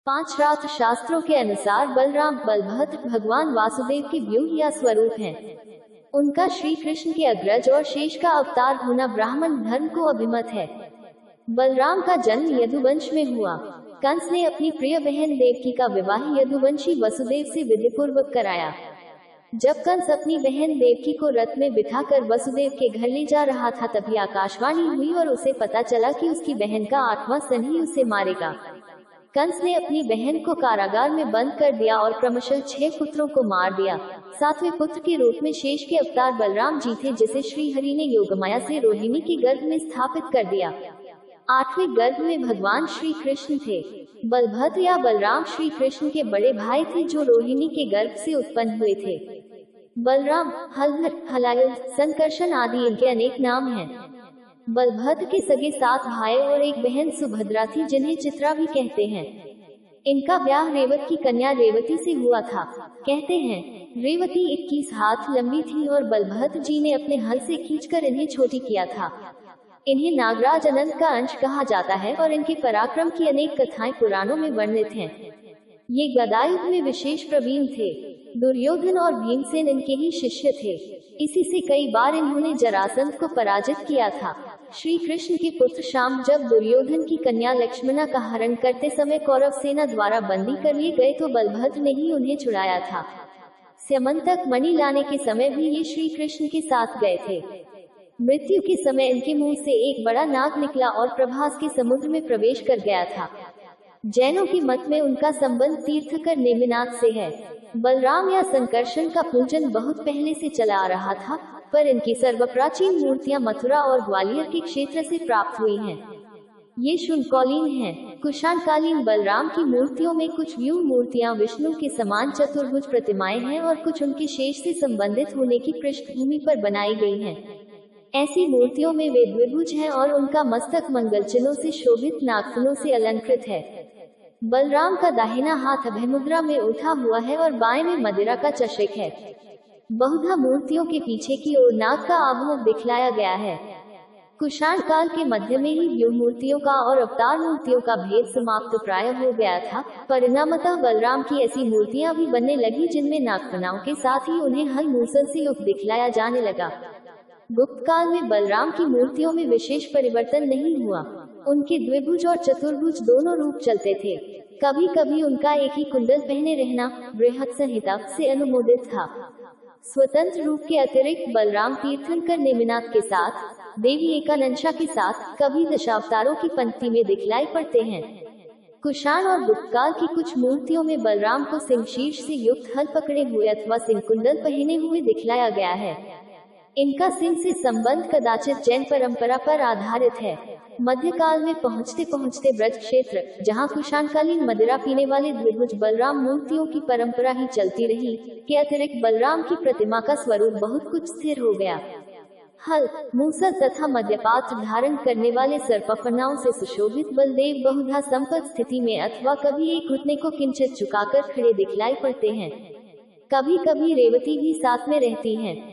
पांच रात्र शास्त्रों के अनुसार बलराम बलभद्र भगवान वासुदेव के व्यूह या स्वरूप हैं। उनका श्री कृष्ण के अग्रज और शेष का अवतार होना ब्राह्मण धर्म को अभिमत है। बलराम का जन्म यदुवंश में हुआ। कंस ने अपनी प्रिय बहन देवकी का विवाह यदुवंशी वसुदेव से विधिपूर्वक कराया। जब कंस अपनी बहन देवकी को रथ में बिठाकर वसुदेव के घर ले जा रहा था, तभी आकाशवाणी हुई और उसे पता चला कि उसकी बहन का 8वां सन ही उसे मारेगा। कंस ने अपनी बहन को कारागार में बंद कर दिया और क्रमशः 6 पुत्रों को मार दिया। 7वें पुत्र के रूप में शेष के अवतार बलराम जी थे, जिसे श्री हरि ने योगमाया से रोहिणी के गर्भ में स्थापित कर दिया। 8वें गर्भ में भगवान श्री कृष्ण थे। बलभद्र या बलराम श्री कृष्ण के बड़े भाई थे, जो रोहिणी के गर्भ से उत्पन्न हुए थे। बलराम, हलधर, हलायल, संकर्षण आदि इनके अनेक नाम हैं। बलभद्र के सगे 7 भाई और एक बहन सुभद्रा थी, जिन्हें चित्रा भी कहते हैं। इनका ब्याह रेवत की कन्या रेवती से हुआ था। कहते हैं रेवती 21 हाथ लंबी थी और बलभद्र जी ने अपने हल से खींचकर इन्हें छोटी किया था। इन्हें नागराज अनंत का अंश कहा जाता है और इनके पराक्रम की अनेक कथाएं पुराणों में वर्णित हैं। ये गदायुद्ध में विशेष प्रवीण थे। दुर्योधन और भीमसेन इनके ही शिष्य थे। इसी से कई बार इन्होंने जरासंध को पराजित किया था। श्री कृष्ण के पुत्र शाम जब दुर्योधन की कन्या लक्ष्मणा का हरण करते समय कौरव सेना द्वारा बंदी कर लिए गए, तो बलभद्र ने ही उन्हें छुड़ाया था। स्यमंतक मणि लाने के समय भी ये श्री कृष्ण के साथ गए थे। मृत्यु के समय इनके मुंह से एक बड़ा नाग निकला और प्रभास के समुद्र में प्रवेश कर गया था। जैनों के मत में उनका संबंध तीर्थकर नेमिनाथ से है। बलराम या संकर्षण का पूजन बहुत पहले से चला आ रहा था, पर इनकी सर्वप्राचीन मूर्तियां मथुरा और ग्वालियर के क्षेत्र से प्राप्त हुई हैं। ये शुनकालीन हैं। कुषाणकालीन बलराम की मूर्तियों में कुछ व्यूह मूर्तियां विष्णु के समान चतुर्भुज प्रतिमाएं हैं और कुछ उनके शेष से संबंधित होने की पृष्ठभूमि पर बनाई गई हैं। ऐसी मूर्तियों में वे द्विभुज हैं और उनका मस्तक मंगल चिन्हों से शोभित नागफनों से अलंकृत है। बलराम का दाहिना हाथ अभय मुद्रा में उठा हुआ है और बाएं में मदिरा का चषक है। बहुधा मूर्तियों के पीछे की ओर नाग का आभोग दिखलाया गया है। कुषाण काल के मध्य में ही व्यूह मूर्तियों का और अवतार मूर्तियों का भेद समाप्त प्राय हो गया था। परिणामतः बलराम की ऐसी मूर्तियां भी बनने लगी, जिनमें नागफनाओं के साथ ही उन्हें हल मूसल से युक्त दिखलाया जाने लगा। गुप्त काल में बलराम की मूर्तियों में विशेष परिवर्तन नहीं हुआ। उनके द्विभुज और चतुर्भुज दोनों रूप चलते थे। कभी कभी उनका एक ही कुंडल पहने रहना बृहत् संहिता से अनुमोदित था। स्वतंत्र रूप के अतिरिक्त बलराम तीर्थंकर नेमिनाथ के साथ, देवी एकानंशा के साथ कभी दशावतारों की पंक्ति में दिखलाई पड़ते हैं। कुषाण और गुप्त काल की कुछ मूर्तियों में बलराम को सिंहशीर्ष से युक्त हल पकड़े हुए अथवा सिंह कुंडल पहने हुए दिखलाया गया है। इनका सिंह से संबंध कदाचित जैन परंपरा पर आधारित है। मध्यकाल में पहुंचते पहुंचते ब्रज क्षेत्र, जहां कुषाणकालीन मदिरा पीने वाले द्विभुज बलराम मूर्तियों की परंपरा ही चलती रही, के अतिरिक्त बलराम की प्रतिमा का स्वरूप बहुत कुछ स्थिर हो गया। हल, मूसल तथा मध्यपात्र धारण करने वाले सर्पफनाओं से सुशोभित बलदेव बहुधा संपद स्थिति में अथवा कभी एक घुटने को किंचित झुकाकर खड़े दिखलाई पड़ते हैं। कभी कभी रेवती भी साथ में रहती हैं।